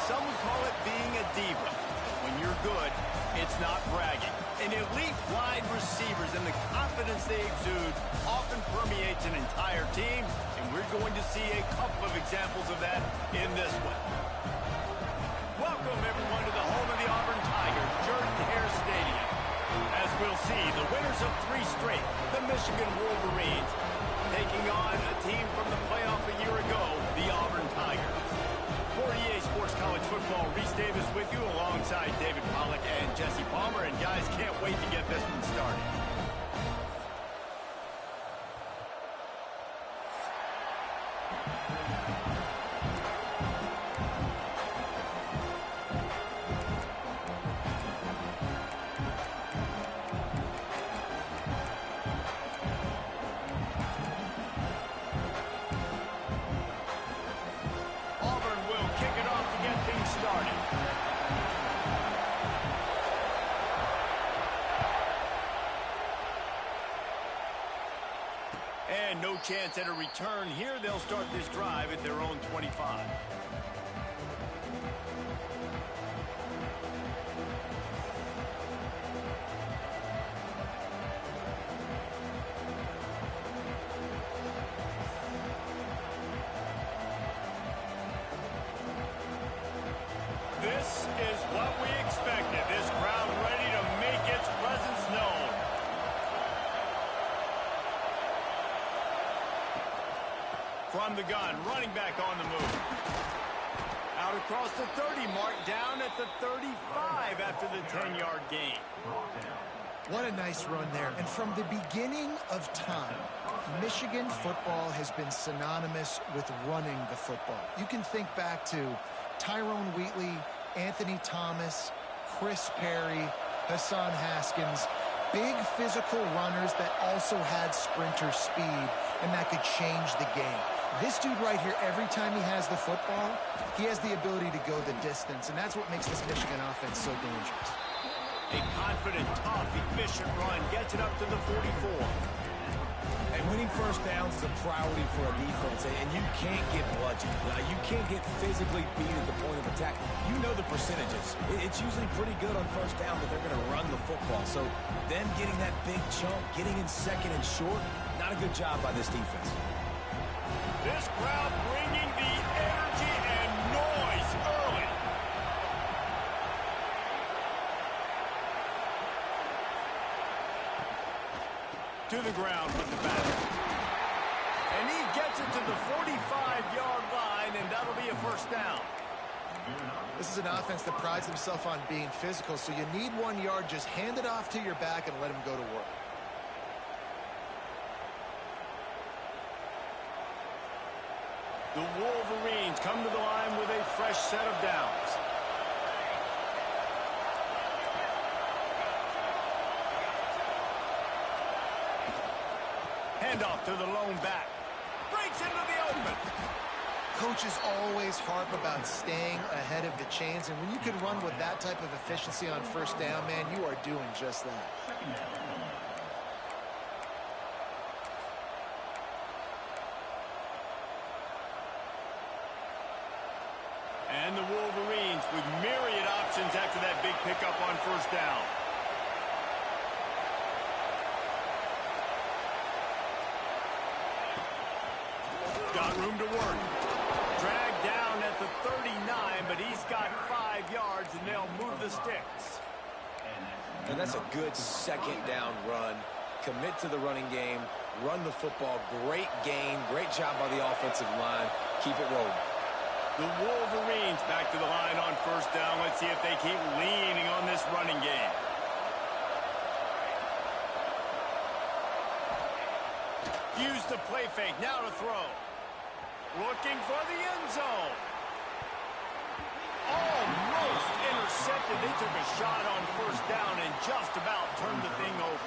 Some would call it being a diva. When you're good, it's not bragging. And elite wide receivers and the confidence they exude often permeates an entire team, and we're going to see a couple of examples of that in this one. Welcome, everyone, to the home of the Auburn Tigers, Jordan-Hare Stadium. As we'll see, the winners of 3 straight, the Michigan Wolverines, taking on a team from the playoff a year ago, the Auburn Tigers. For EA Sports College Football, Reese Davis with you alongside David Pollack and Jesse Palmer. And guys, can't wait to get this one started. And no chance at a return here. They'll start this drive at their own 25. This is what we expected. This crowd ready to make its presence known. From the gun, running back on the move. Out across the 30 mark, down at the 35 after the 10-yard gain. What a nice run there. And from the beginning of time, Michigan football has been synonymous with running the football. You can think back to Tyrone Wheatley, Anthony Thomas, Chris Perry, Hassan Haskins. Big physical runners that also had sprinter speed and that could change the game. This dude right here, every time he has the football, he has the ability to go the distance, and that's what makes this Michigan offense so dangerous. A confident, tough, efficient run gets it up to the 44. And winning first downs is a priority for a defense, and you can't get bludgeoned. You can't get physically beat at the point of attack. You know the percentages. It's usually pretty good on first down that they're going to run the football. So them getting that big chunk, getting in second and short, not a good job by this defense. This crowd bringing the energy and noise early. To the ground with the bat. And he gets it to the 45-yard line, and that'll be a first down. This is an offense that prides himself on being physical, so you need 1 yard. Just hand it off to your back and let him go to work. The Wolverines come to the line with a fresh set of downs. Handoff to the lone back. Breaks into the open. Coaches always harp about staying ahead of the chains, and when you can run with that type of efficiency on first down, man, you are doing just that. And the Wolverines with myriad options after that big pickup on first down. Got room to work. Dragged down at the 39, but he's got 5 yards, and they'll move the sticks. And that's a good second down run. Commit to the running game. Run the football. Great gain. Great job by the offensive line. Keep it rolling. The Wolverines back to the line on first down. Let's see if they keep leaning on this running game. Use the play fake. Now to throw. Looking for the end zone. Almost intercepted. They took a shot on first down and just about turned the thing over.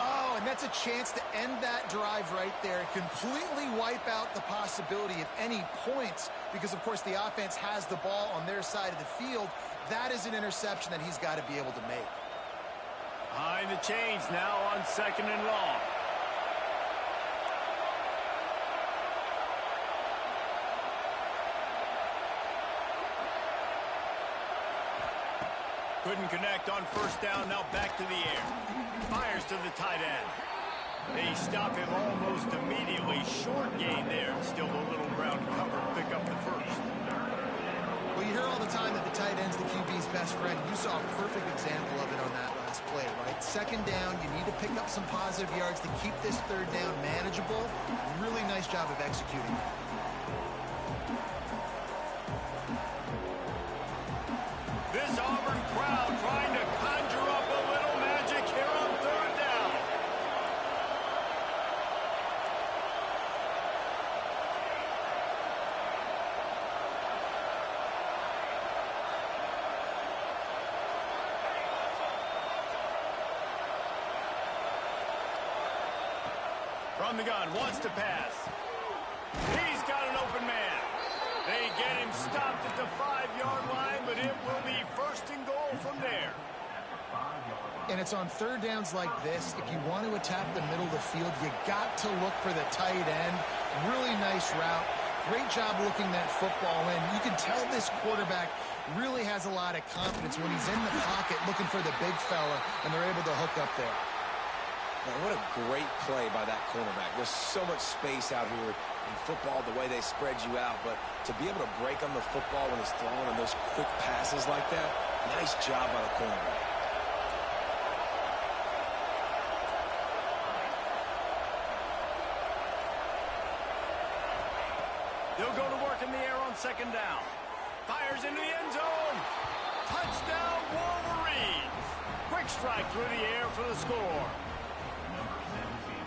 Oh, and that's a chance to end that drive right there. Completely wipe out the possibility of any points because, of course, the offense has the ball on their side of the field. That is an interception that he's got to be able to make. Behind the chains now on second and long. Couldn't connect on first down. Now back to the air. Fires to the tight end. They stop him almost immediately. Short gain there. Still a little ground cover to pick up the first. Well, you hear all the time that the tight end's the QB's best friend. You saw a perfect example of it on that last play, right? Second down, you need to pick up some positive yards to keep this third down manageable. Really nice job of executing. This Auburn crowd trying to conjure up a little magic here on third down. From the gun, wants to pass. He's got an open man. They get him stopped at the 5-yard line, but it will be first and goal from there. And it's on third downs like this. If you want to attack the middle of the field, you got to look for the tight end. Really nice route. Great job looking that football in. You can tell this quarterback really has a lot of confidence when he's in the pocket looking for the big fella, and they're able to hook up there. Man, what a great play by that cornerback. There's so much space out here in football, the way they spread you out, but to be able to break on the football when he's throwing on those quick passes like that, nice job by the cornerback. They'll go to work in the air on second down. Fires into the end zone. Touchdown, Wolverines. Quick strike through the air for the score.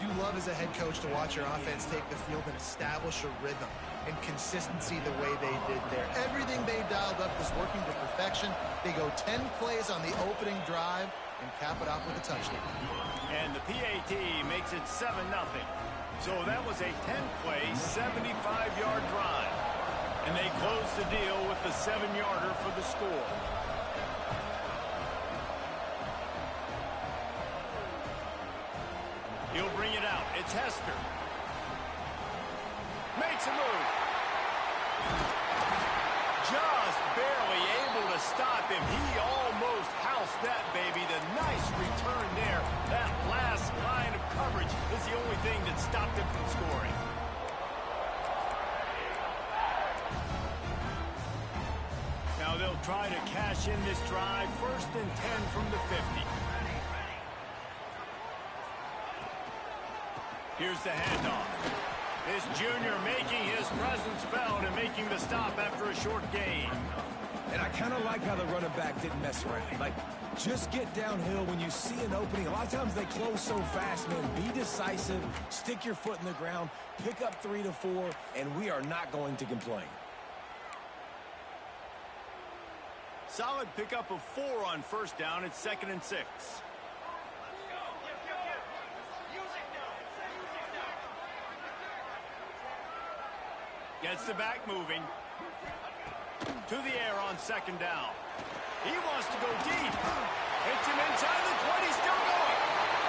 You love as a head coach to watch your offense take the field and establish a rhythm and consistency the way they did there. Everything they dialed up was working to perfection. They go 10 plays on the opening drive and cap it off with a touchdown. And the PAT makes it 7-0. So that was a 10-play, 75-yard drive. And they close the deal with the 7-yarder for the score. He'll bring it out. It's Hester. Makes a move. Just barely able to stop him. He almost housed that baby. The nice return there. That last line of coverage is the only thing that stopped him from scoring. Now they'll try to cash in this drive. First and 10 from the 50. Here's the handoff. This junior making his presence felt and making the stop after a short gain. And I kind of like how the running back didn't mess around. Like, just get downhill when you see an opening. A lot of times they close so fast, man. Be decisive, stick your foot in the ground, pick up 3 to 4, and we are not going to complain. Solid pickup of 4 on first down. It's 2nd and 6. Gets the back moving. To the air on second down. He wants to go deep. Hits him inside the 20, still going.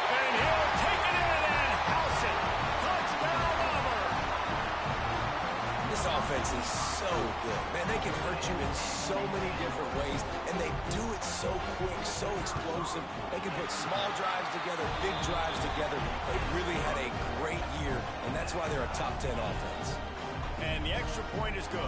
And he'll take it in and house it. Touchdown, Auburn. This offense is so good. Man, they can hurt you in so many different ways, and they do it so quick, so explosive. They can put small drives together, big drives together. They've really had a great year, and that's why they're a top 10 offense. And the extra point is good.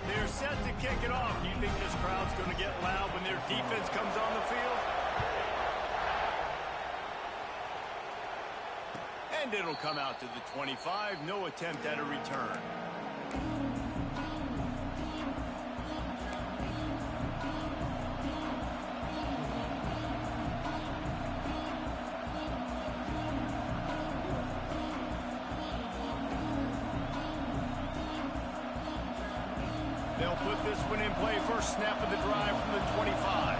They're set to kick it off. Do you think this crowd's going to get loud when their defense comes on the field? And it'll come out to the 25. No attempt at a return. They'll put this one in play. First snap of the drive from the 25.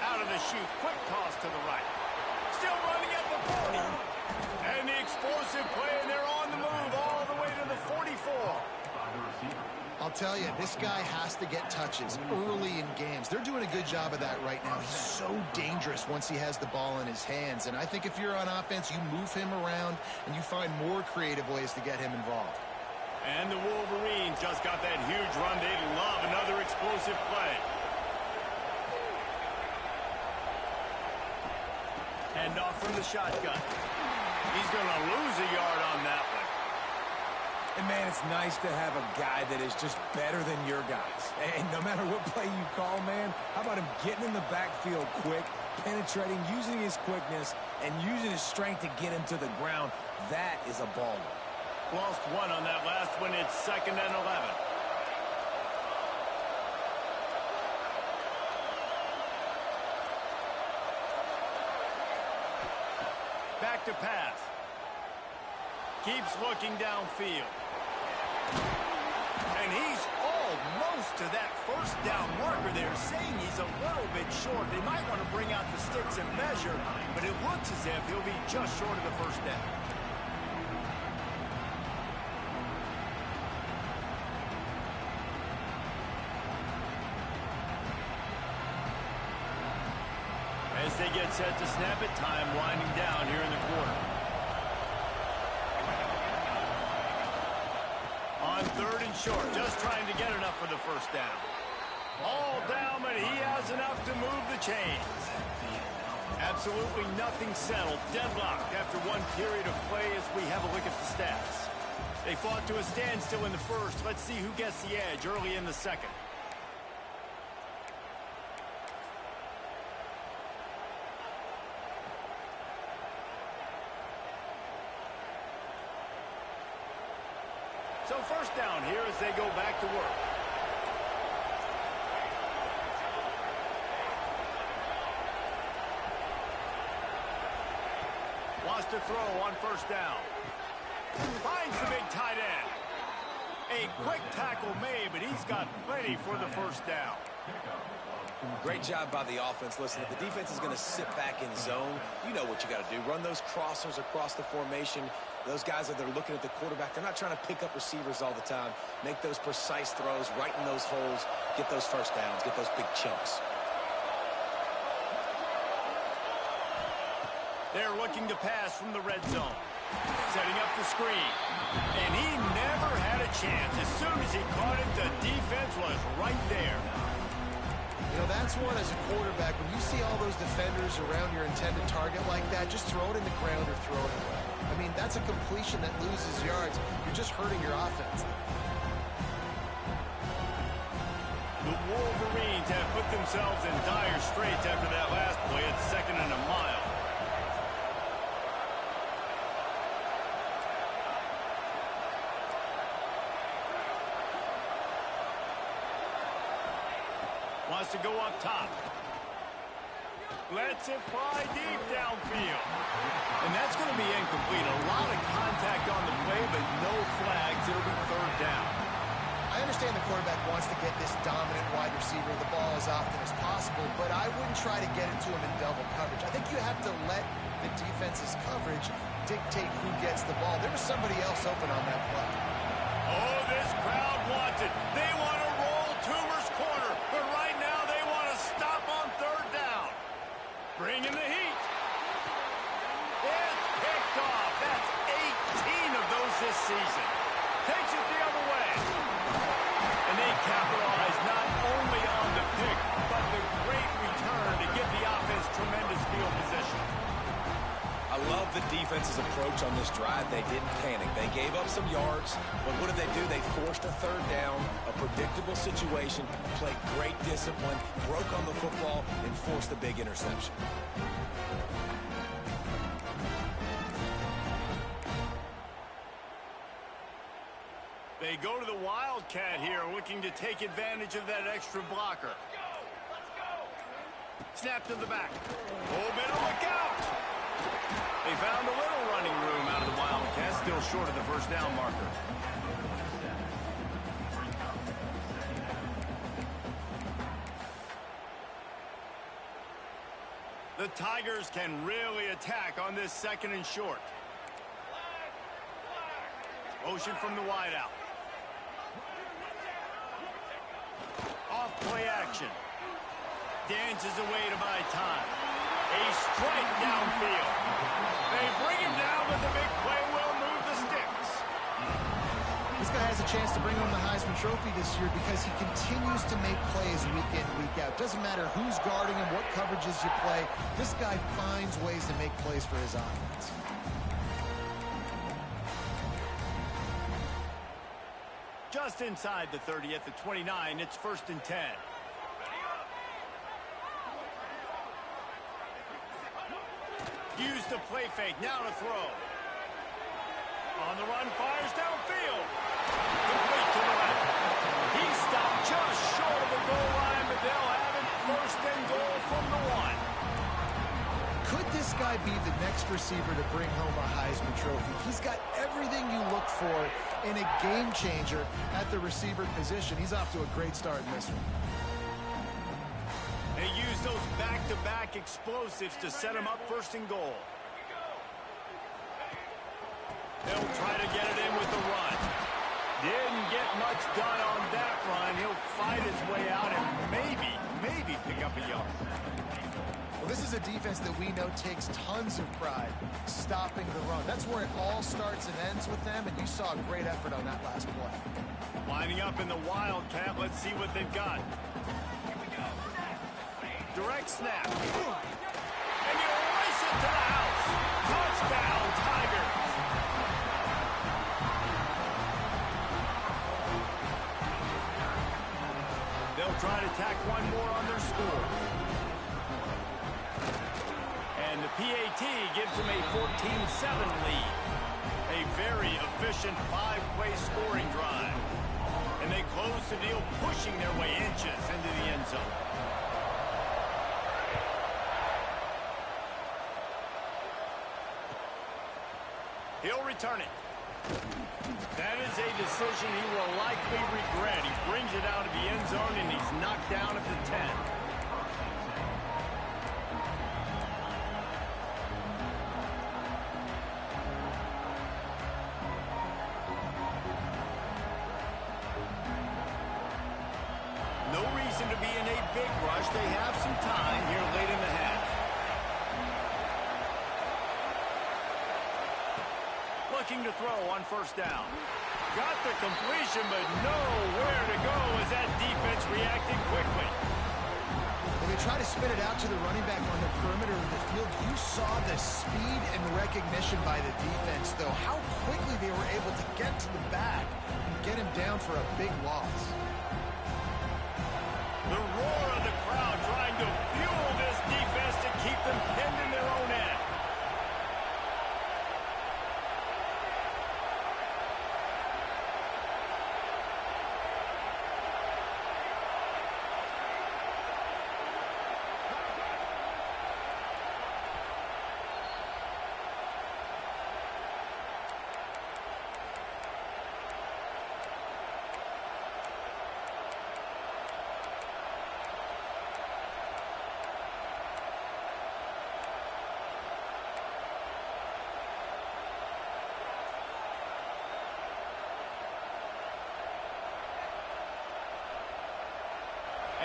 Out of the chute. Quick toss to the right. Still running at the 40. And the explosive play, and they're on the move all the way to the 44. I'll tell you, this guy has to get touches early in games. They're doing a good job of that right now. He's so dangerous once he has the ball in his hands. And I think if you're on offense, you move him around and you find more creative ways to get him involved. And the Wolverines just got that huge run. They love another explosive play. Hand off from the shotgun. He's going to lose a yard on that one. And, man, it's nice to have a guy that is just better than your guys. And no matter what play you call, man, how about him getting in the backfield quick, penetrating, using his quickness, and using his strength to get him to the ground? That is a baller. Lost one on that last one. It's 2nd and 11. Back to pass. Keeps looking downfield. And he's almost to that first down marker there, saying he's a little bit short. They might want to bring out the sticks and measure, but it looks as if he'll be just short of the first down. As they get set to snap it, time winding down here in the quarter. On 3rd and short, just trying to get enough for the first down. All down, but he has enough to move the chains. Absolutely nothing settled. Deadlocked after one period of play as we have a look at the stats. They fought to a standstill in the first. Let's see who gets the edge early in the second. So first down here as they go back to work. Wants to throw on first down. Finds the big tight end. A quick tackle made, but he's got plenty for the first down. Great job by the offense. Listen, if the defense is going to sit back in zone, you know what you got to do. Run those crossers across the formation. Those guys that they're looking at the quarterback, they're not trying to pick up receivers all the time. Make those precise throws, right in those holes, get those first downs, get those big chunks. They're looking to pass from the red zone. Setting up the screen. And he never had a chance. As soon as he caught it, the defense was right there. You know, that's one as a quarterback. When you see all those defenders around your intended target like that, just throw it in the ground or throw it away. I mean, that's a completion that loses yards. You're just hurting your offense. The Wolverines have put themselves in dire straits after that last play. It's 2nd and a mile. Wants to go up top. Lets it fly deep downfield. And that's going to be incomplete. A lot of contact on the play, but no flags. It'll be 3rd down. I understand the quarterback wants to get this dominant wide receiver the ball as often as possible, but I wouldn't try to get it to him in double coverage. I think you have to let the defense's coverage dictate who gets the ball. There was somebody else open on that play. Oh, this crowd wants it. They want to roll Toomer's corner, but right now they want to stop on 3rd down. Bring in the heat. It's picked off. That's 18 of those this season. Takes it the other way. And they capitalize not only on the pick, but the great return to give the offense tremendous field position. I love the defense's approach on this drive. They didn't panic. They gave up some yards, but what did they do? They forced a 3rd down, a predictable situation, played great discipline, broke on the football, and forced the big interception. They go to the Wildcat here, looking to take advantage of that extra blocker. Snap to the back. Oh, better look out! They found a little running room out of the Wildcats, still short of the first down marker. The Tigers can really attack on this 2nd and short. Motion from the wideout. Off play action. Dances away to buy time. A strike downfield. They bring him down, but the big play will move the sticks. This guy has a chance to bring home the Heisman Trophy this year because he continues to make plays week in, week out. Doesn't matter who's guarding him, what coverages you play. This guy finds ways to make plays for his offense. Just inside the 30 at the 29, it's 1st and 10. Use the play fake, now to throw. On the run, fires downfield. Complete to the left. He stopped just short of the goal line, but they'll have it 1st and goal from the 1. Could this guy be the next receiver to bring home a Heisman Trophy? He's got everything you look for in a game changer at the receiver position. He's off to a great start in this one. They use those back-to-back explosives to set him up 1st and goal. They'll try to get it in with the run. Didn't get much done on that run. He'll fight his way out and maybe pick up a yard. Well, this is a defense that we know takes tons of pride stopping the run. That's where it all starts and ends with them, and you saw a great effort on that last play. Lining up in the Wildcat. Let's see what they've got. Direct snap. And you race it to the house. Touchdown, Tigers. They'll try to tack one more on their score. And the PAT gives them a 14-7 lead. A very efficient 5-play scoring drive. And they close the deal, pushing their way inches into the end zone. He'll return it. That is a decision he will likely regret. He brings it out of the end zone, and he's knocked down at the 10. No reason to be in a big rush. They have some time here late in the half. Looking to throw on 1st down. Got the completion, but nowhere to go as that defense reacted quickly. When they try to spin it out to the running back on the perimeter of the field, you saw the speed and recognition by the defense, though. How quickly they were able to get to the back and get him down for a big loss. The roar of the crowd trying to fuel this defense to keep them pinned in their own end.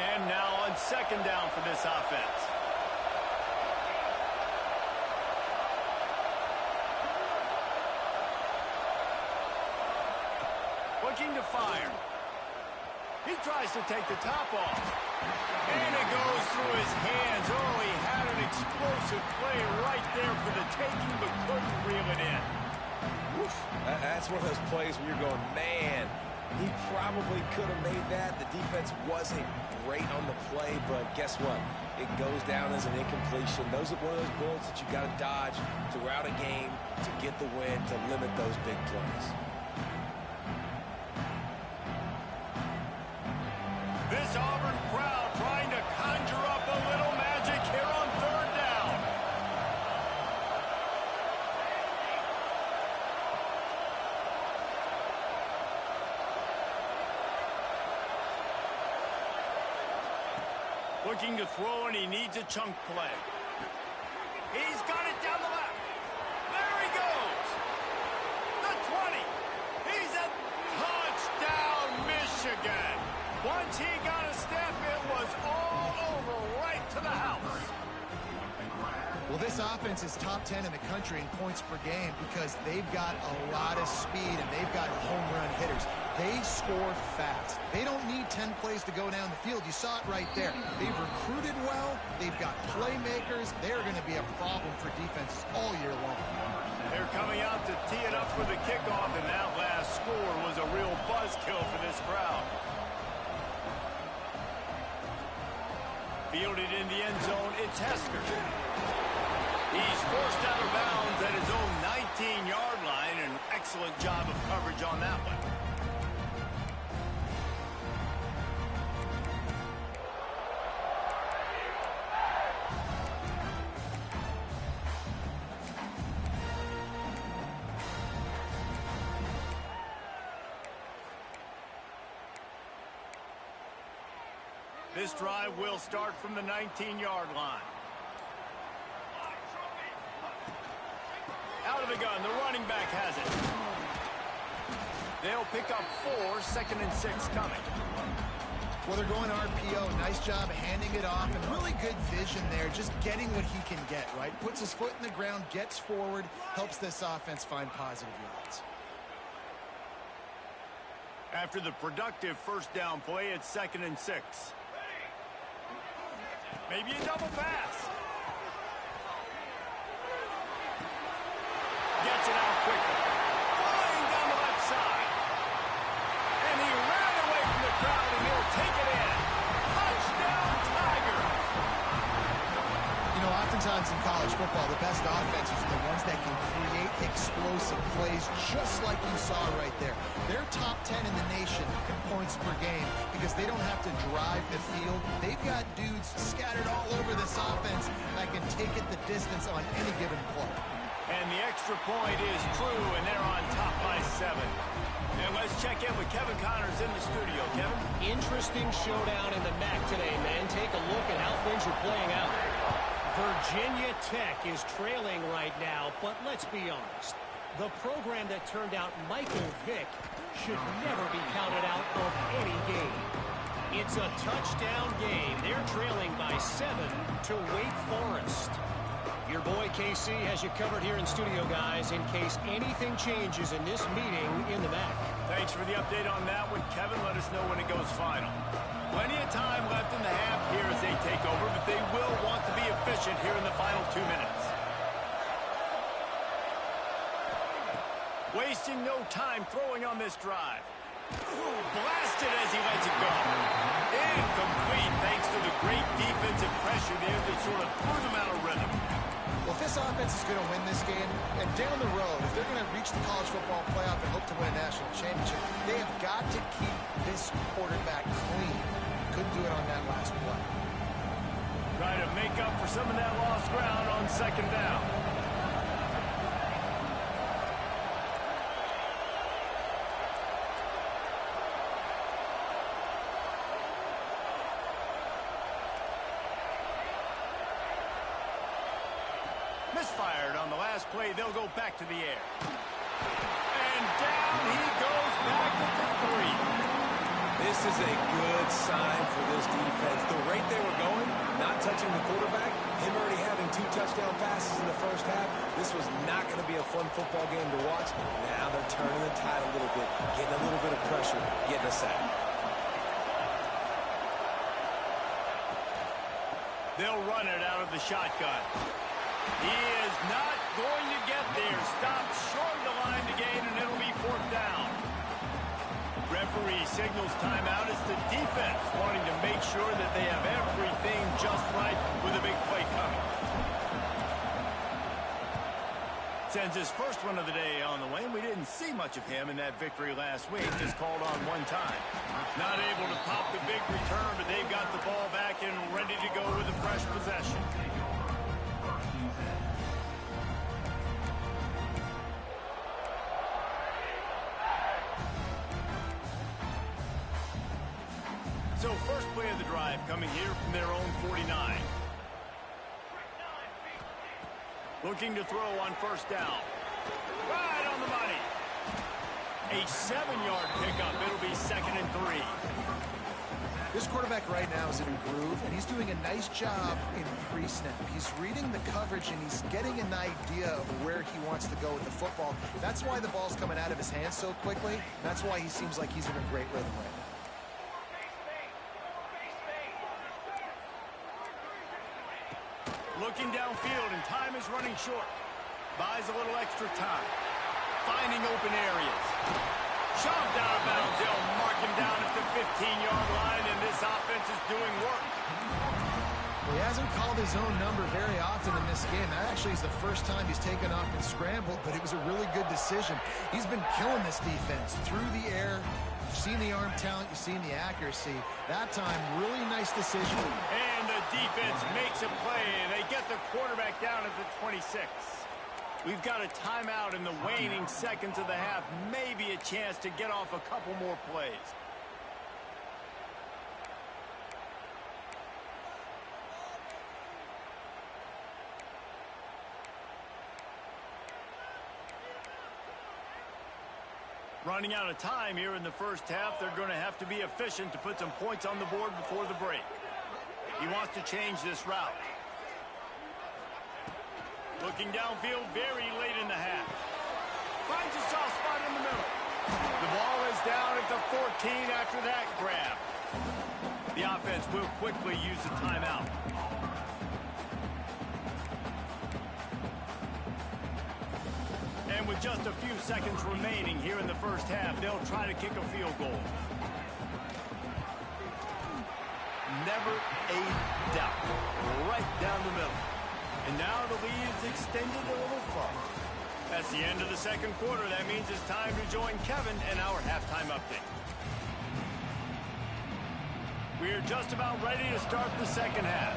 And now on 2nd down for this offense. Looking to fire. He tries to take the top off. And it goes through his hands. Oh, he had an explosive play right there for the taking, but couldn't reel it in. Oof. That's one of those plays where you're going, man, he probably could have made that. The defense wasn't great on the play, but guess what? It goes down as an incompletion. Those are one of those bullets that you got to dodge throughout a game to get the win, to limit those big plays. This Auburn crowd trying to conjure up a little magic here on 3rd down. Looking to throw, and he needs a chunk play. He's got it down the left. There he goes. The 20. He Well, this offense is top 10 in the country in points per game because they've got a lot of speed and they've got home run hitters. They score fast. They don't need 10 plays to go down the field. You saw it right there. They've recruited well. They've got playmakers. They're going to be a problem for defenses all year long. They're coming out to tee it up for the kickoff, and that last score was a real buzzkill for this crowd. Fielded in the end zone, it's Hester. He's forced out of bounds at his own 19-yard line. An excellent job of coverage on that one. This drive will start from the 19-yard line. Out of the gun, the running back has it. They'll pick up 4, 2nd and 6 coming. Well, they're going RPO. Nice job handing it off, and really good vision there, just getting what he can get, right? Puts his foot in the ground, gets forward, helps this offense find positive yards. After the productive first down play, it's 2nd and 6. Maybe a double pass. Gets it out quickly. Flying down the left side. And he ran away from the crowd, and he'll take it in. Touchdown, Tiger. You know, oftentimes in college football, the best offenses are the ones that can create explosive plays, just like you saw right there. They're top 10 in the nation in points per game because they don't have to drive the field. They've got dudes scattered all over this offense that can take it the distance on any given play. And the extra point is true, and they're on top by 7. And let's check in with Kevin Connors in the studio. Kevin? Interesting showdown in the MAC today, man. Take a look at how things are playing out. Virginia Tech is trailing right now, but let's be honest. The program that turned out Michael Vick should never be counted out of any game. It's a touchdown game. They're trailing by 7 to Wake Forest. Your boy KC has you covered here in studio, guys, in case anything changes in this meeting in the MAC. Thanks for the update on that one, Kevin. Let us know when it goes final. Plenty of time left in the half here as they take over, but they will want to be efficient here in the final 2 minutes. Wasting no time throwing on this drive. Blasted as he lets it go. Incomplete thanks to the great defensive pressure there that sort of threw them out of rhythm. Well, if this offense is going to win this game, and down the road, if they're going to reach the college football playoff and hope to win a national championship, they have got to keep this quarterback clean. Couldn't do it on that last play. Try to make up for some of that lost ground on 2nd down. Misfired on the last play. They'll go back to the air. And down he goes back at the 3. This is a good sign for this defense. The rate they were going, not touching the quarterback, him already having 2 touchdown passes in the first half, this was not going to be a fun football game to watch. Now they're turning the tide a little bit, getting a little bit of pressure, getting a sack. They'll run it out of the shotgun. He is not going to get there. Stopped short of the line to gain, and it'll be 4th down. Referee signals timeout. It's the defense wanting to make sure that they have everything just right with a big play coming. Sends his first one of the day on the way. We didn't see much of him in that victory last week. Just called on 1 time. Not able to pop the big return, but they've got the ball back and ready to go with a fresh possession. So first play of the drive coming here from their own 49. Looking to throw on 1st down. Right on the money. A 7-yard pickup. It'll be 2nd and 3. This quarterback right now is in a groove, and he's doing a nice job in pre-snap. He's reading the coverage, and he's getting an idea of where he wants to go with the football. That's why the ball's coming out of his hands so quickly. That's why he seems like he's in a great rhythm right now. Looking downfield, and time is running short. Buys a little extra time. Finding open areas. Shoved out of bounds. They'll mark him down at the 15-yard line, and this offense is doing work. Well, he hasn't called his own number very often in this game. That actually is the first time he's taken off and scrambled, but it was a really good decision. He's been killing this defense through the air. You've seen the arm talent, you've seen the accuracy. That time, really nice decision. And the defense makes a play, and they get the quarterback down at the 26. We've got a timeout in the waning seconds of the half. Maybe a chance to get off a couple more plays. Running out of time here in the first half. They're going to have to be efficient to put some points on the board before the break. He wants to change this route. Looking downfield very late in the half. Finds a soft spot in the middle. The ball is down at the 14 after that grab. The offense will quickly use the timeout. And with just a few seconds remaining here in the first half, they'll try to kick a field goal. Never a doubt. Right down the middle. And now the lead is extended a little farther. That's the end of the second quarter. That means it's time to join Kevin and our halftime update. We're just about ready to start the second half.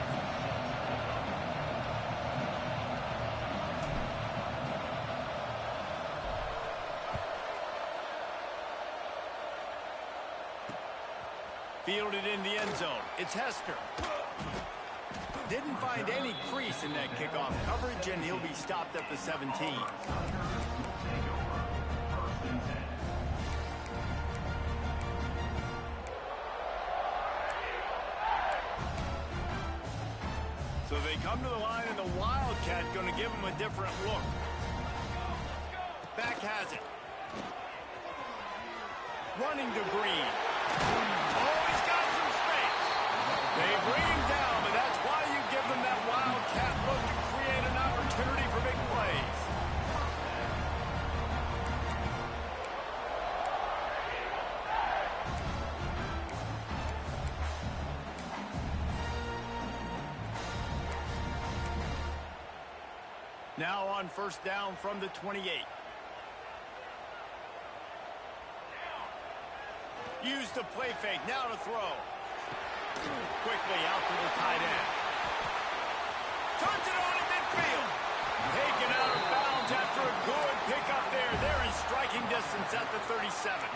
Fielded in the end zone. It's Hester. Didn't find any crease in that kickoff coverage, and he'll be stopped at the 17. So they come to the line, and the Wildcat going to give him a different look. Back has it. Running to Green. Oh, he's got some space. They bring him down, but that's why you give them that Wildcat look to create an opportunity for big plays. Now on first down from the 28. Use the play fake, now to throw. Quickly out to the tight end. Turns it on in midfield. Taken out of bounds after a good pickup there. They're in striking distance at the 37.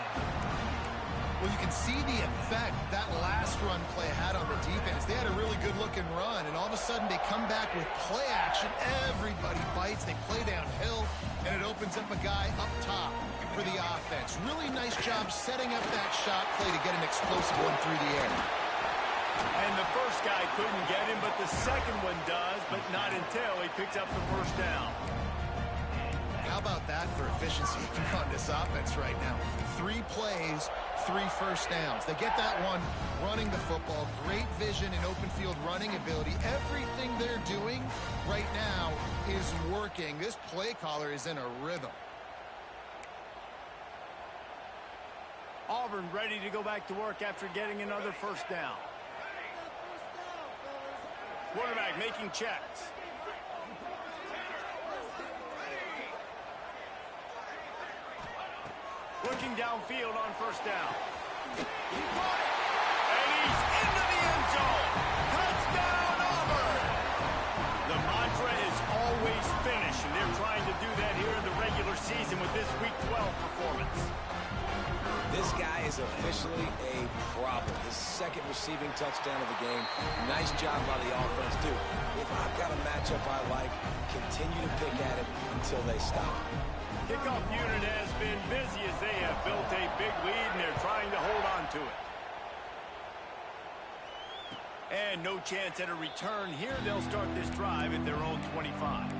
Well, you can see the effect that last run play had on the defense. They had a really good-looking run, and all of a sudden they come back with play action. Everybody bites. They play downhill, and it opens up a guy up top for the offense. Really nice job setting up that shot play to get an explosive one through the air. And the first guy couldn't get him, but the second one does, but not until he picks up the first down. How about that for efficiency on this offense right now? 3 plays, 3 first downs. They get that one running the football. Great vision and open field running ability. Everything they're doing right now is working. This play caller is in a rhythm. Auburn ready to go back to work after getting another first down. Quarterback making checks. Looking downfield on first down. He caught it. And he's into the end zone. Touchdown, Auburn. The mantra is always finish, and they're trying to do that here in the regular season with this Week 12 performance. This guy is officially a problem. His second receiving touchdown of the game. Nice job by the offense, too. If I've got a matchup I like, continue to pick at it until they stop. Kickoff unit has been busy as they have built a big lead, and they're trying to hold on to it. And no chance at a return here. They'll start this drive at their own 25.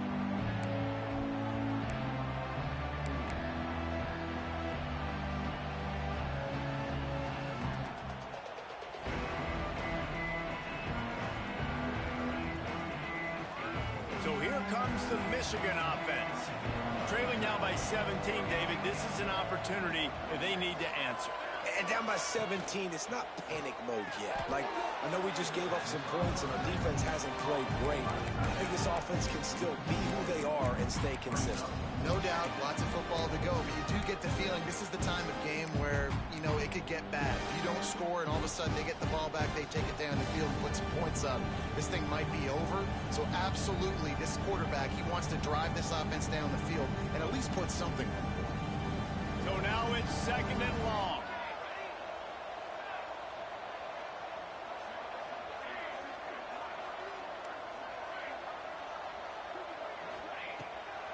So here comes the Michigan offense. Trailing now by 17, David. This is an opportunity that they need to answer. And down by 17, it's not panic mode yet. Like, I know we just gave up some points and our defense hasn't played great. I think this offense can still be who they are and stay consistent. No doubt, lots of football to go, but you do get the feeling this is the time of game where, you know, it could get bad. If you don't score and all of a sudden they get the ball back, they take it down the field and put some points up, this thing might be over. So absolutely, this quarterback, he wants to drive this offense down the field and at least put something on it. So now it's 2nd and long.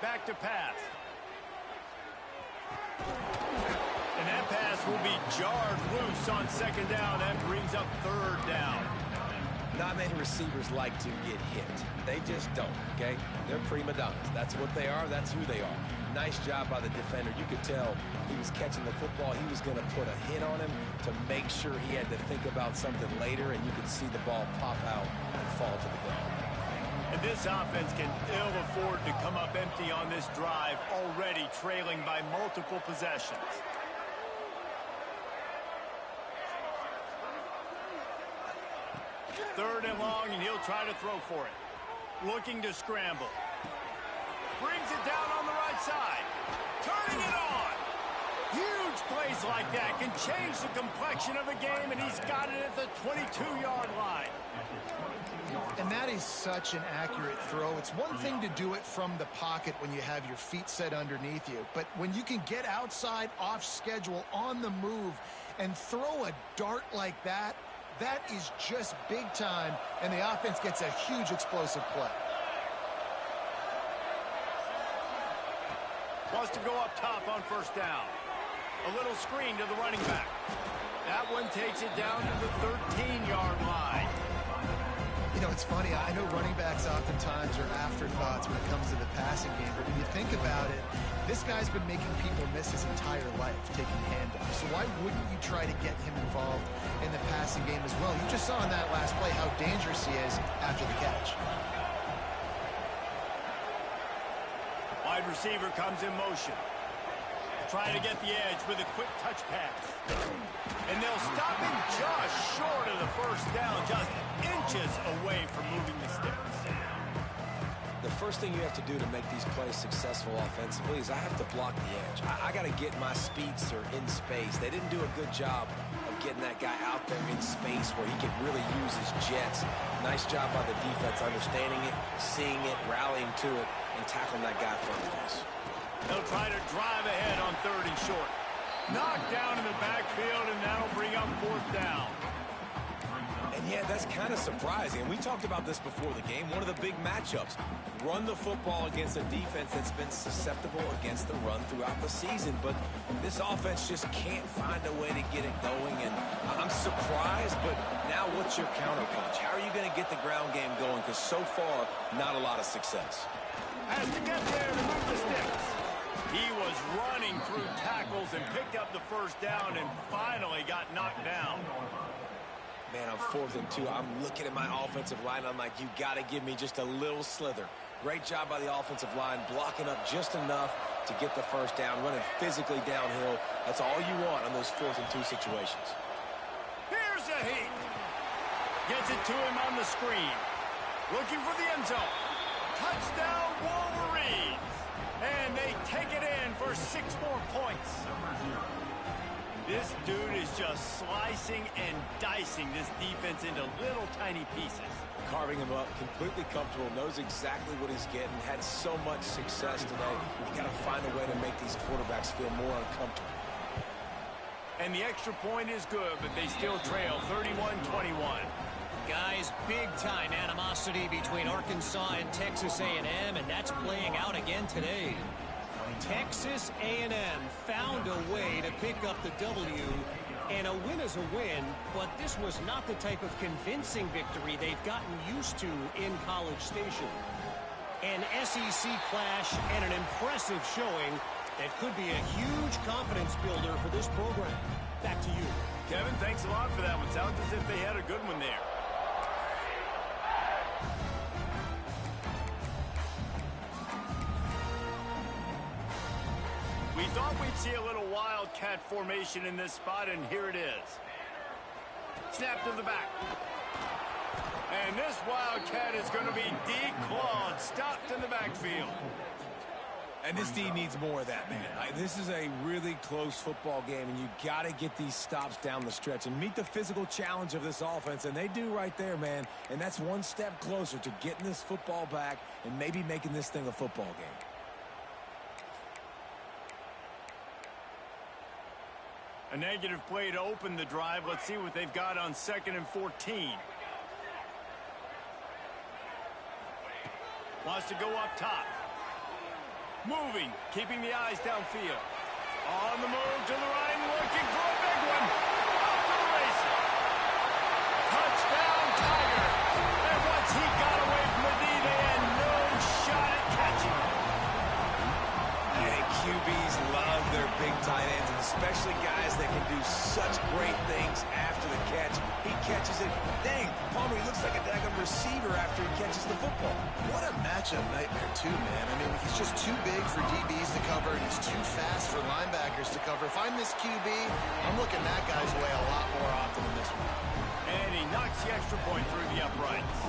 Back to pass. And that pass will be jarred loose on 2nd down. That brings up 3rd down. Not many receivers like to get hit. They just don't, okay? They're prima donnas. That's what they are. That's who they are. Nice job by the defender. You could tell he was catching the football. He was going to put a hit on him to make sure he had to think about something later, and you could see the ball pop out and fall to the ground. And this offense can ill afford to come up empty on this drive, already trailing by multiple possessions. Third and long, and he'll try to throw for it. Looking to scramble. Brings it down on the right side. Turning it on. Huge plays like that can change the complexion of a game, and he's got it at the 22-yard line. And that is such an accurate throw. It's one thing to do it from the pocket when you have your feet set underneath you, but when you can get outside, off schedule, on the move, and throw a dart like that, that is just big time, and the offense gets a huge explosive play. Wants to go up top on 1st down. A little screen to the running back. That one takes it down to the 13-yard line. You know, it's funny. I know running backs oftentimes are afterthoughts when it comes to the passing game, but when you think about it, this guy's been making people miss his entire life taking handoffs. So why wouldn't you try to get him involved in the passing game as well? You just saw in that last play how dangerous he is after the catch. Wide receiver comes in motion. Trying to get the edge with a quick touch pass. And they'll stop him just short of the 1st down, just inches away from moving the sticks. The first thing you have to do to make these plays successful offensively is I have to block the edge. I got to get my speedster in space. They didn't do a good job of getting that guy out there in space where he could really use his jets. Nice job by the defense understanding it, seeing it, rallying to it, and tackling that guy from the place. They'll try to drive ahead on 3rd and short. Knocked down in the backfield, and that'll bring up 4th down. And yeah, that's kind of surprising. And we talked about this before the game. One of the big matchups. Run the football against a defense that's been susceptible against the run throughout the season. But this offense just can't find a way to get it going. And I'm surprised, but now what's your counterpunch? How are you going to get the ground game going? Because so far, not a lot of success. Has to get there to move the sticks. He was running through tackles and picked up the 1st down and finally got knocked down. Man, on 4th and 2, I'm looking at my offensive line. I'm like, you got to give me just a little slither. Great job by the offensive line, blocking up just enough to get the 1st down, running physically downhill. That's all you want on those 4th and 2 situations. Here's a heat. Gets it to him on the screen. Looking for the end zone. Touchdown, Wolverines. And they take it in for 6 more points. This dude is just slicing and dicing this defense into little tiny pieces. Carving him up, completely comfortable, knows exactly what he's getting, had so much success today. You got to find a way to make these quarterbacks feel more uncomfortable. And the extra point is good, but they still trail 31-21. Guys, big-time animosity between Arkansas and Texas A&M, and that's playing out again today. Texas A&M found a way to pick up the W, And a win is a win, but this was not the type of convincing victory they've gotten used to in College Station. An SEC clash and an impressive showing that could be a huge confidence builder for this program. Back to you. Kevin, thanks a lot for that one. Sounds as if they had a good one there. We thought we'd see a little wildcat formation in this spot, and here it is. Snap to the back. And this wildcat is going to be declawed, stopped in the backfield. And this D needs more of that, man. This is a really close football game, and you got to get these stops down the stretch and meet the physical challenge of this offense, and they do right there, man. And that's one step closer to getting this football back and maybe making this thing a football game. A negative play to open the drive. Let's see what they've got on 2nd and 14. Wants to go up top. Moving, keeping the eyes downfield. On the move to the right, looking for a big one. Off to the races. Touchdown, Tiger. And once he got away from the D, they had no shot at catching him. And QBs love their big tight ends, and especially guys that can do such great things after the catch. He catches it. Dang, Palmer, he looks like a daggone receiver after he catches the football. What a matchup nightmare, too, man. I mean, he's just too big for DBs to cover, and he's too fast for linebackers to cover. If I'm this QB, I'm looking that guy's way a lot more often than this one. And he knocks the extra point through the uprights.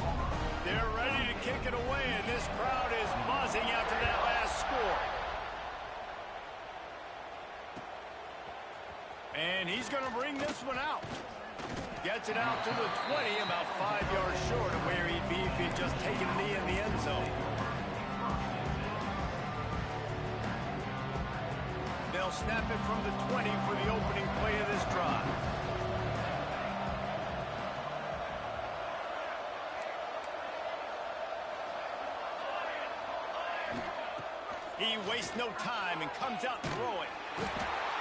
They're ready to kick it away, and this crowd is buzzing after that last score. And he's going to bring this one out. Gets it out to the 20, about 5 yards short of where he'd be if he'd just taken a knee in the end zone. They'll snap it from the 20 for the opening play of this drive. He wastes no time and comes out throwing.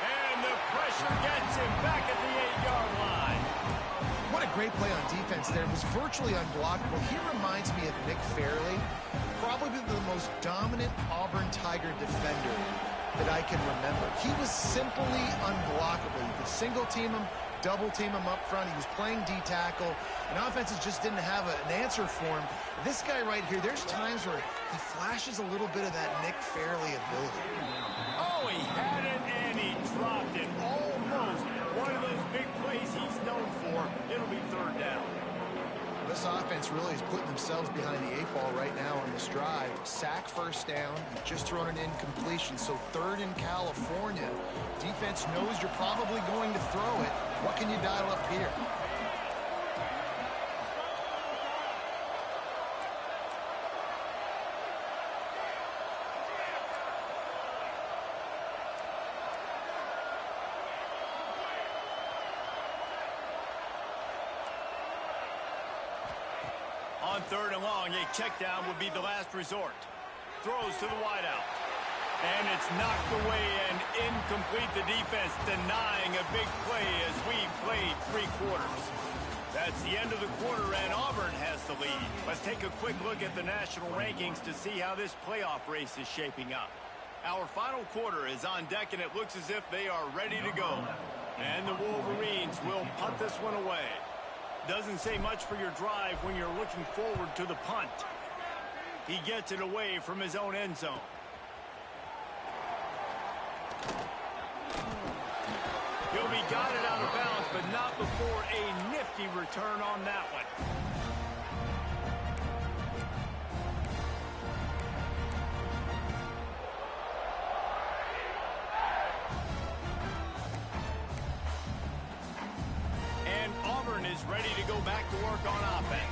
And the pressure gets him back at the 8-yard line. What a great play on defense there. It was virtually unblockable. He reminds me of Nick Fairley, probably the most dominant Auburn Tiger defender that I can remember. He was simply unblockable. You could single team him, double team him up front. He was playing D-tackle, and offenses just didn't have an answer for him. This guy right here, there's times where he flashes a little bit of that Nick Fairley ability. Oh, he had it, and he dropped it. Almost one of those big plays he's known for. It'll be 3rd down. This offense really is putting themselves behind the 8 ball right now on this drive. Sack, 1st down. You've just thrown an incompletion, so 3rd in California. Defense knows you're probably going to throw it. What can you dial up here? On 3rd and long, a check down would be the last resort. Throws to the wideout. And it's knocked away and incomplete. The defense denying a big play as we played 3 quarters. That's the end of the quarter, and Auburn has the lead. Let's take a quick look at the national rankings to see how this playoff race is shaping up. Our final quarter is on deck, and it looks as if they are ready to go. And the Wolverines will punt this one away. Doesn't say much for your drive when you're looking forward to the punt. He gets it away from his own end zone. He'll be guided out of bounds, but not before a nifty return on that one. And Auburn is ready to go back to work on offense.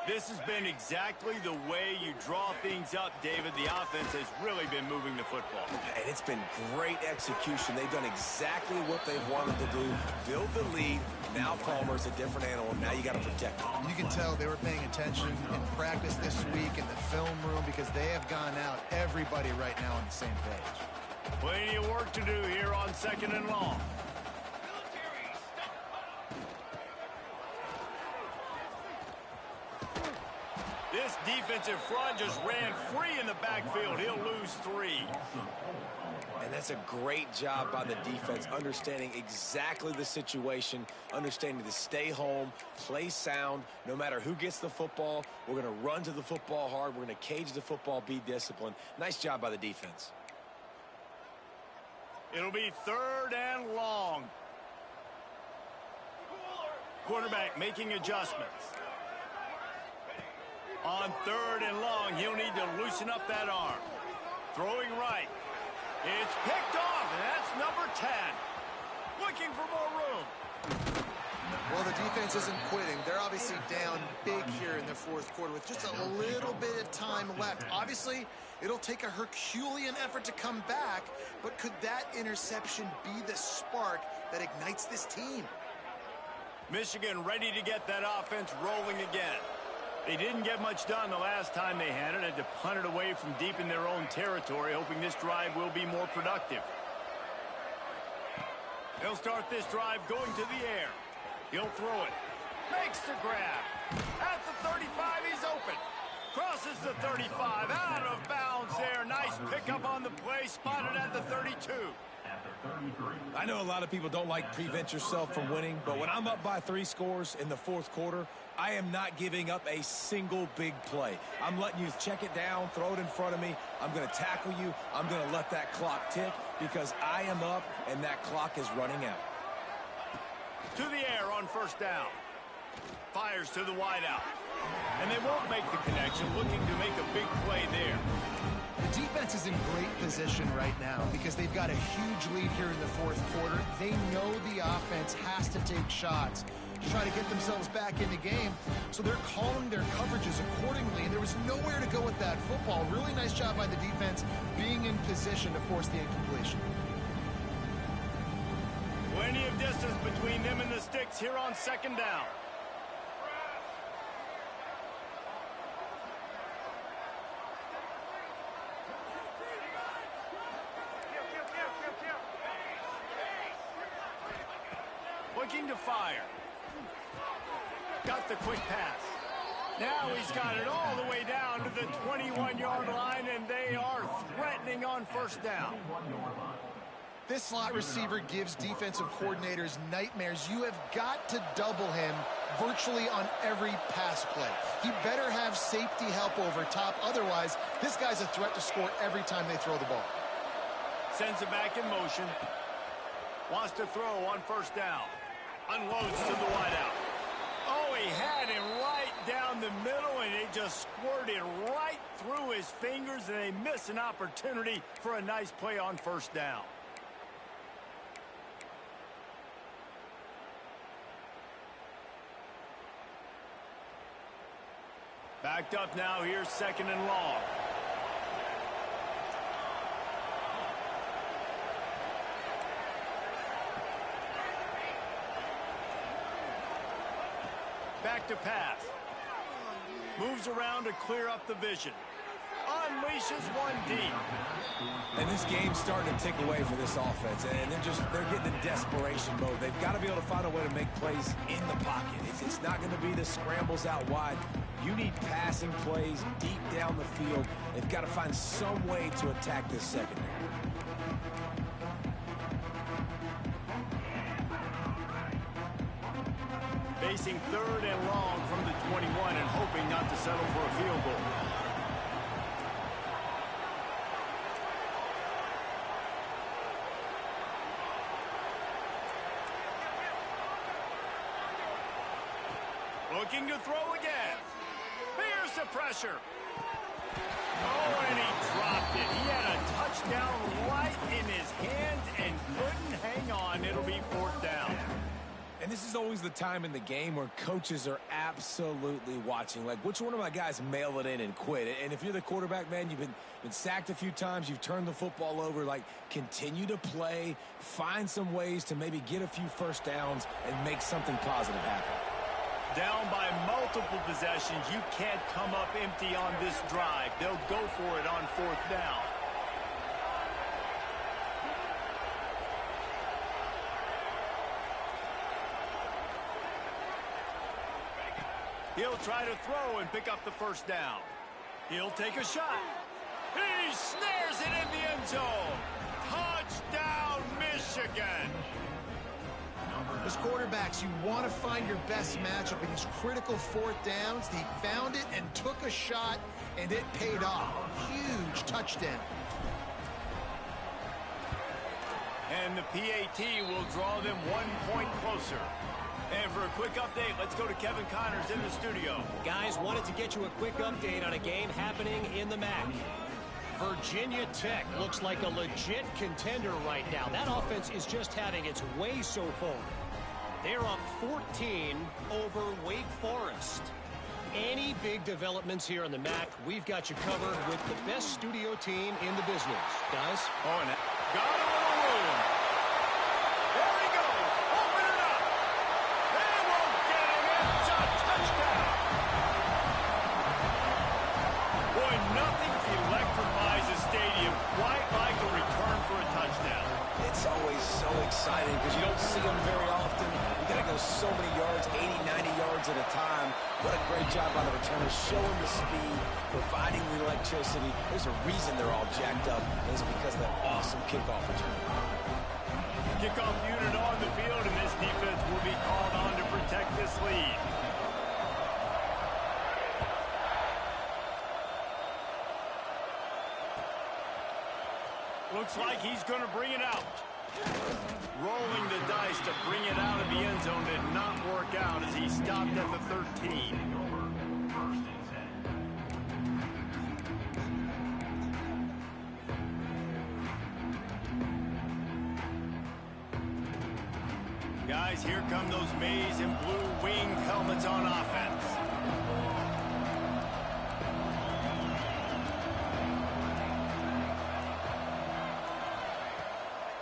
This has been exactly the way you draw things up, David. The offense has really been moving the football. And it's been great execution. They've done exactly what they've wanted to do. Build the lead. Now Palmer's a different animal. Now you got to protect him. You can tell they were paying attention in practice this week in the film room because they have gone out, everybody right now on the same page. Plenty of work to do here on 2nd and long. This defensive front just ran free in the backfield. He'll lose 3. And that's a great job by the defense, understanding exactly the situation, understanding to stay home, play sound. No matter who gets the football, we're going to run to the football hard. We're going to cage the football, be disciplined. Nice job by the defense. It'll be 3rd and long. Quarterback making adjustments. On 3rd and long, he'll need to loosen up that arm. Throwing right. It's picked off, and that's number 10. Looking for more room. Well, the defense isn't quitting. They're obviously down big here in the 4th quarter with just a little bit of time left. Obviously, it'll take a Herculean effort to come back, but could that interception be the spark that ignites this team? Michigan ready to get that offense rolling again. They didn't get much done the last time they had to punt it away from deep in their own territory, hoping this drive will be more productive. They'll start this drive going to the air. He'll throw it. Makes the grab. At the 35, he's open. Crosses the 35. Out of bounds there. Nice pickup on the play. Spotted at the 32. I know a lot of people don't like prevent yourself from winning, but when I'm up by 3 scores in the 4th quarter, I am not giving up a single big play. I'm letting you check it down, throw it in front of me. I'm going to tackle you. I'm going to let that clock tick because I am up and that clock is running out. To the air on 1st down. Fires to the wideout. And they won't make the connection, looking to make a big play there. The defense is in great position right now because they've got a huge lead here in the 4th quarter. They know the offense has to take shots to try to get themselves back in the game, so they're calling their coverages accordingly, and there was nowhere to go with that football. Really nice job by the defense being in position to force the incompletion. Plenty of distance between them and the sticks here on 2nd down. Looking to fire. Got the quick pass. Now he's got it all the way down to the 21-yard line, and they are threatening on 1st down. This slot receiver gives defensive coordinators nightmares. You have got to double him virtually on every pass play. He better have safety help over top. Otherwise, this guy's a threat to score every time they throw the ball. Sends it back in motion. Wants to throw on 1st down. Unloads to the wideout. Oh, he had him right down the middle, and it just squirted right through his fingers, and they miss an opportunity for a nice play on 1st down. Backed up now here, 2nd and long. Back to pass. Moves around to clear up the vision. Unleashes one deep. And this game's starting to tick away for this offense, and they're getting in desperation mode. They've got to be able to find a way to make plays in the pocket. It's not going to be the scrambles out wide. You need passing plays deep down the field. They've got to find some way to attack this secondary. Facing 3rd and long from the 21 and hoping not to settle for a field goal. Looking to throw again. Here's the pressure. Oh, and he dropped it. He had a touchdown right in his hands and couldn't hang on. It'll be 4th down. And this is always the time in the game where coaches are absolutely watching. Like, which one of my guys mail it in and quit? And if you're the quarterback, man, you've been sacked a few times, you've turned the football over, like, continue to play, find some ways to maybe get a few 1st downs and make something positive happen. Down by multiple possessions, you can't come up empty on this drive. They'll go for it on 4th down. He'll try to throw and pick up the first down. He'll take a shot. He snares it in the end zone. Touchdown, Michigan. As quarterbacks, you want to find your best matchup in these critical fourth downs. He found it and took a shot, and it paid off. Huge touchdown. And the PAT will draw them 1 point closer. And for a quick update, let's go to Kevin Connors in the studio. Guys, wanted to get you a quick update on a game happening in the MAC. Virginia Tech looks like a legit contender right now. That offense is just having its way so far. They're up 14 over Wake Forest. Any big developments here in the MAC, we've got you covered with the best studio team in the business. Guys? Oh, and got a little room. There he goes. Open it up. They won't get him. It's a touchdown. Boy, nothing electrifies a stadium quite like a return for a touchdown. It's always so exciting because you don't see them very often. You got to go so many yards, 80, 90 yards at a time. What a great job by the returners, showing the speed, providing the electricity. There's a reason they're all jacked up, and it's because of that awesome kickoff return. Kickoff unit on the field, and this defense will be called on to protect this lead. Looks like he's going to bring it out. Rolling the dice to bring it out of the end zone did not work out as he stopped at the 13. Guys, here come those maize and blue wing helmets on offense.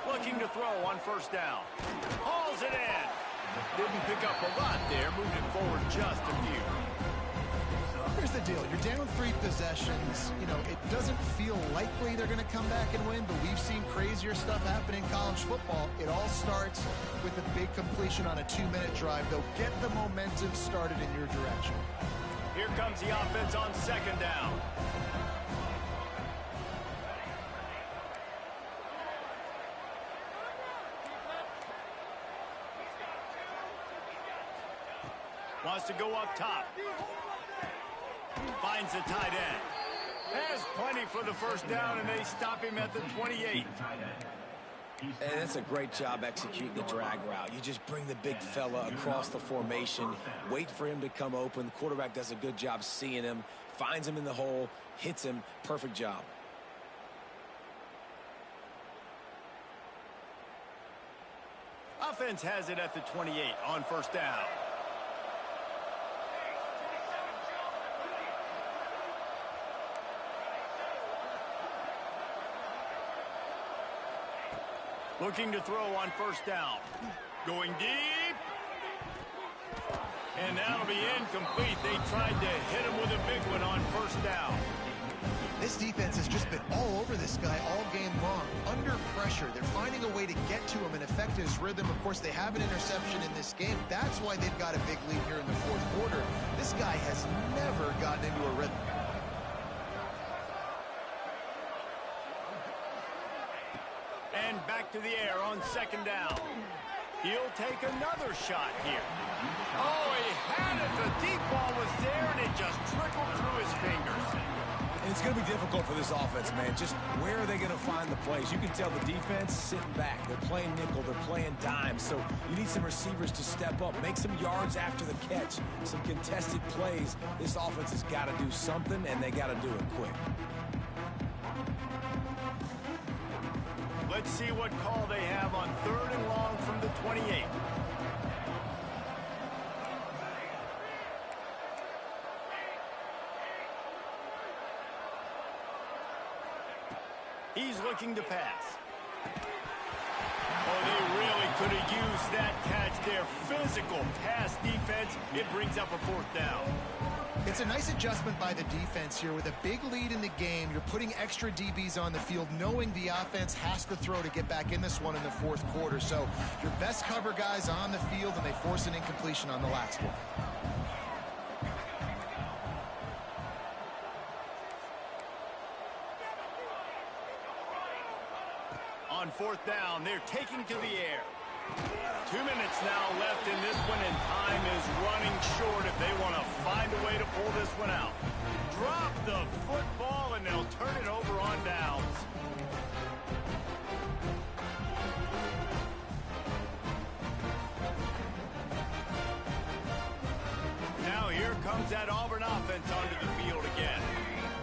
Looking to throw on first down. Hauls it in. Didn't pick up a lot there. Moved it forward just a few. Here's the deal. You're down 3 possessions. You know, it doesn't feel likely they're going to come back and win, but we've seen crazier stuff happen in college football. It all starts with a big completion on a 2-minute drive. They'll get the momentum started in your direction. Here comes the offense on second down. Wants to go up top. Finds the tight end. Has plenty for the first down, and they stop him at the 28. And that's a great job executing the drag route. You just bring the big fella across the formation, wait for him to come open. The quarterback does a good job seeing him, finds him in the hole, hits him. Perfect job. Offense has it at the 28 on first down. Looking to throw on first down. Going deep. And that'll be incomplete. They tried to hit him with a big one on first down. This defense has just been all over this guy all game long. Under pressure. They're finding a way to get to him and affect his rhythm. Of course, they have an interception in this game. That's why they've got a big lead here in the fourth quarter. This guy has never gotten into a rhythm. And back to the air on second down. He'll take another shot here. Oh, he had it. The deep ball was there, and it just trickled through his fingers. And it's going to be difficult for this offense, man. Just where are they going to find the plays? You can tell the defense sitting back. They're playing nickel. They're playing dime. So you need some receivers to step up, make some yards after the catch, some contested plays. This offense has got to do something, and they got to do it quick. Let's see what call they have on third and long from the 28. He's looking to pass. Oh, they really could have used that catch there. Physical pass defense. It brings up a fourth down. It's a nice adjustment by the defense here. With a big lead in the game, you're putting extra DBs on the field, knowing the offense has to throw to get back in this one in the fourth quarter. So your best cover guys on the field, and they force an incompletion on the last one. on fourth down. They're taking to the air. 2 minutes now left in this one, and time is running short if they want to find a way to pull this one out. Drop the football, and they'll turn it over on downs. Now here comes that Auburn offense onto the field again.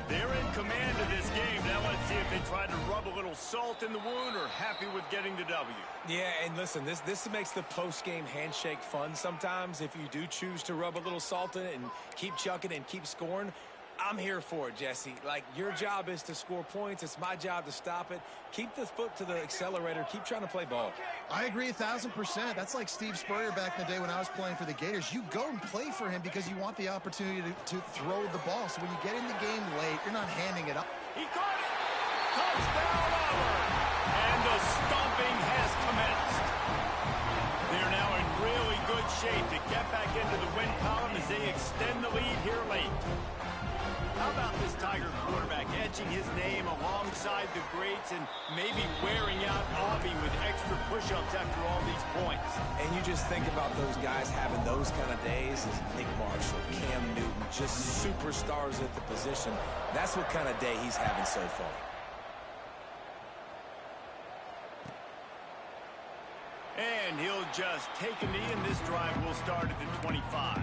They're in command of this game. Now let's see if they try to rub a little salt in the wound or happy with getting the W. Yeah, and listen, this makes the post-game handshake fun sometimes. If you do choose to rub a little salt in it and keep chucking and keep scoring, I'm here for it, Jesse. Like, your job is to score points. It's my job to stop it. Keep the foot to the accelerator. Keep trying to play ball. I agree 1,000%. That's like Steve Spurrier back in the day when I was playing for the Gators. You go and play for him because you want the opportunity to throw the ball. So when you get in the game late, you're not handing it up. He caught it. Touchdown, Auburn. And the stomping has commenced. They're now in really good shape to get back into the win column as they extend the lead here late. How about this Tiger quarterback etching his name alongside the greats and maybe wearing out Aubie with extra push-ups after all these points? And you just think about those guys having those kind of days as Nick Marshall, Cam Newton, just superstars at the position. That's what kind of day he's having so far. And he'll just take a knee, and this drive will start at the 25.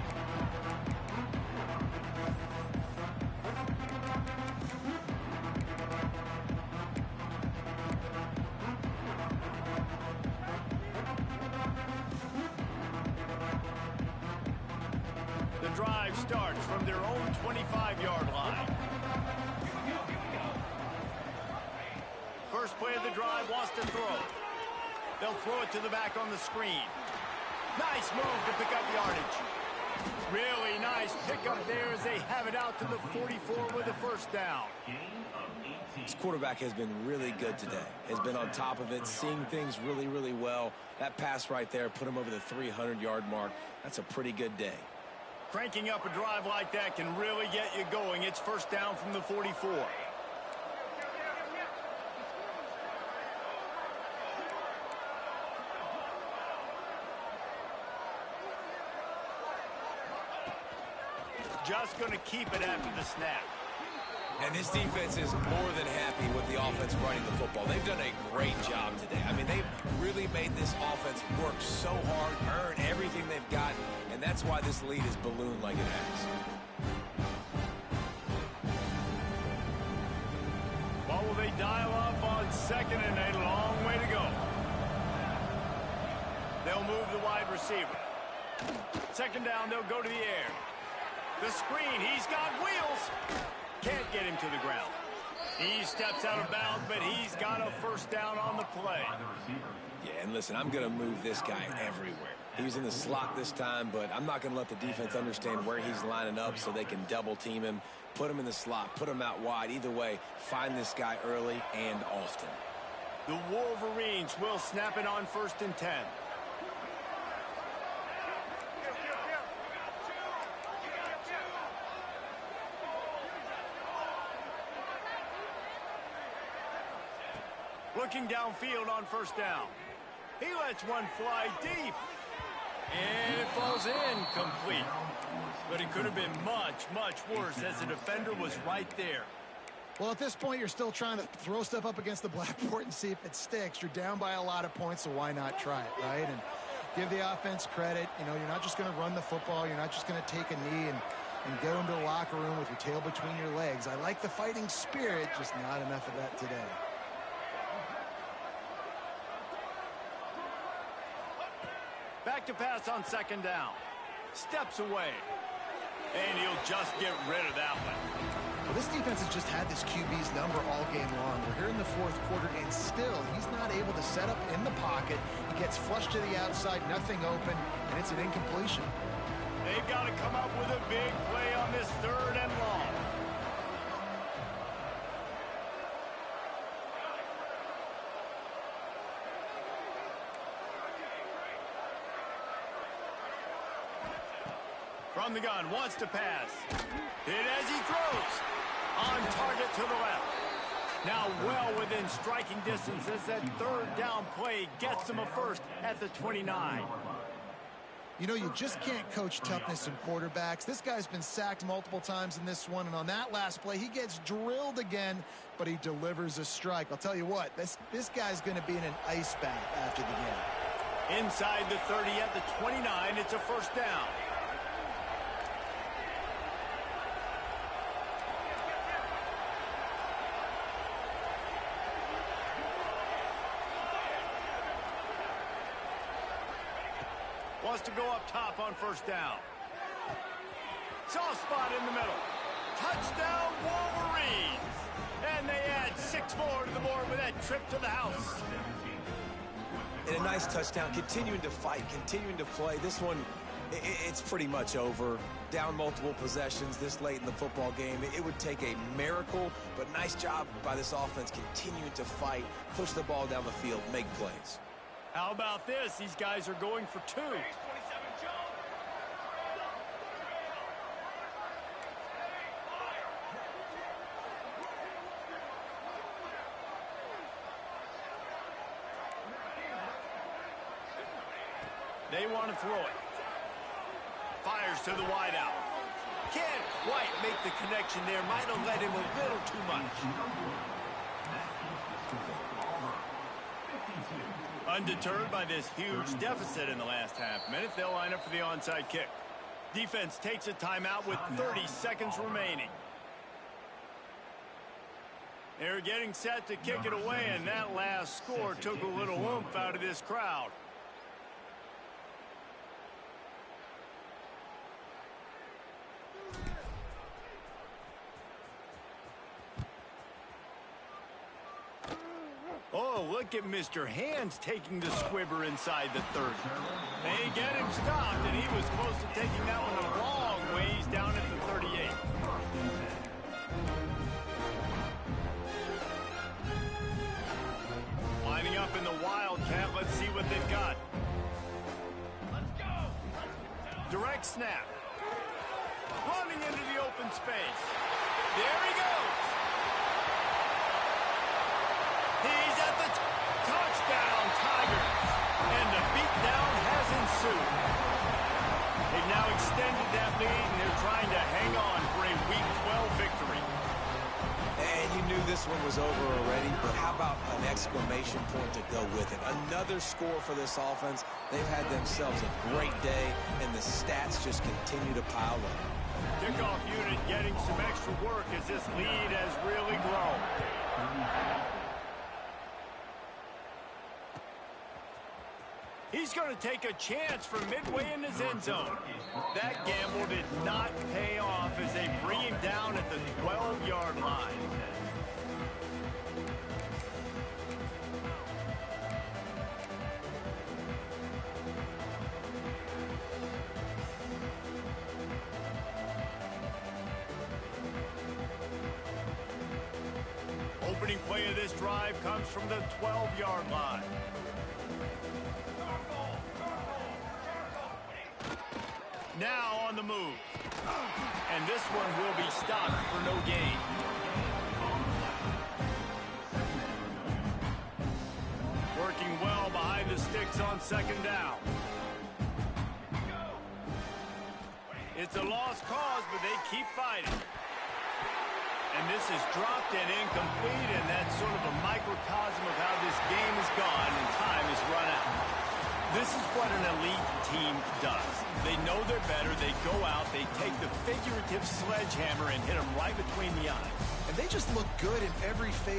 The drive starts from their own 25-yard line. First play of the drive wants to throw. They'll throw it to the back on the screen. Nice move to pick up yardage. Really nice pickup there as they have it out to the 44 with a first down. This quarterback has been really good today. Has been on top of it, seeing things really, really well. That pass right there put him over the 300-yard mark. That's a pretty good day. Cranking up a drive like that can really get you going. It's first down from the 44. Just going to keep it after the snap. And this defense is more than happy with the offense running the football. They've done a great job today. I mean, they've really made this offense work so hard, earn everything they've got, and that's why this lead is ballooned like it has. What will they dial up on second and a long way to go? They'll move the wide receiver. Second down, they'll go to the air. The screen, he's got wheels. Can't get him to the ground. He steps out of bounds, but he's got a first down on the play. Yeah, and listen, I'm going to move this guy everywhere. He's in the slot this time, but I'm not going to let the defense understand where he's lining up so they can double team him, put him in the slot, put him out wide. Either way, find this guy early and often. The Wolverines will snap it on first and 10. Looking downfield on first down. He lets one fly deep. And it falls incomplete. But it could have been much, much worse as the defender was right there. Well, at this point, you're still trying to throw stuff up against the blackboard and see if it sticks. You're down by a lot of points, so why not try it, right? And give the offense credit. You know, you're not just going to run the football. You're not just going to take a knee and go into the locker room with your tail between your legs. I like the fighting spirit, just not enough of that today. Back to pass on second down. Steps away. And he'll just get rid of that one. Well, this defense has just had this QB's number all game long. We're here in the fourth quarter, and still he's not able to set up in the pocket. He gets flushed to the outside, nothing open, and it's an incompletion. They've got to come up with a big play on this third and long. From the gun, wants to pass. Hit as he throws. On target to the left. Now well within striking distance as that third down play gets them a first at the 29. You know, you just can't coach toughness in quarterbacks. This guy's been sacked multiple times in this one, and on that last play, he gets drilled again, but he delivers a strike. I'll tell you what, this guy's going to be in an ice bath after the game. Inside the 30 at the 29, it's a first down. Wants to go up top on first down. Soft spot in the middle. Touchdown Wolverines. And they add 6 more to the board with that trip to the house. And a nice touchdown, continuing to fight, continuing to play. This one, it's pretty much over. Down multiple possessions this late in the football game. It would take a miracle, but nice job by this offense continuing to fight, push the ball down the field, make plays. How about this? These guys are going for 2. They want to throw it. Fires to the wideout. Can't quite make the connection there. Might have led him a little too much. Undeterred by this huge deficit in the last half minute, they'll line up for the onside kick. Defense takes a timeout with 30 seconds remaining. They're getting set to kick it away, and that last score took a little oomph out of this crowd. Oh, look at Mr. Hands taking the squibber inside the 30. They get him stopped, and he was close to taking that one a long ways down at the 38. Lining up in the Wildcat. Let's see what they've got. Let's go. Direct snap. Running into the open space. There he goes. He's at the touchdown, Tigers. And the beatdown has ensued. They've now extended that lead, and they're trying to hang on for a Week 12 victory. And you knew this one was over already, but how about an exclamation point to go with it? Another score for this offense. They've had themselves a great day, and the stats just continue to pile up. Kickoff unit getting some extra work as this lead has really grown. He's going to take a chance from midway in his end zone. That gamble did not pay off as they bring him down at the 12-yard line. Opening play of this drive comes from the 12-yard line. Now on the move. And this one will be stopped for no gain. Working well behind the sticks on second down. It's a lost cause, but they keep fighting. And this is dropped and incomplete, and that's sort of a microcosm of how this game has gone, and time has run out. This is what an elite team does. They know they're better. They go out. They take the figurative sledgehammer and hit them right between the eyes. And they just look good in every phase.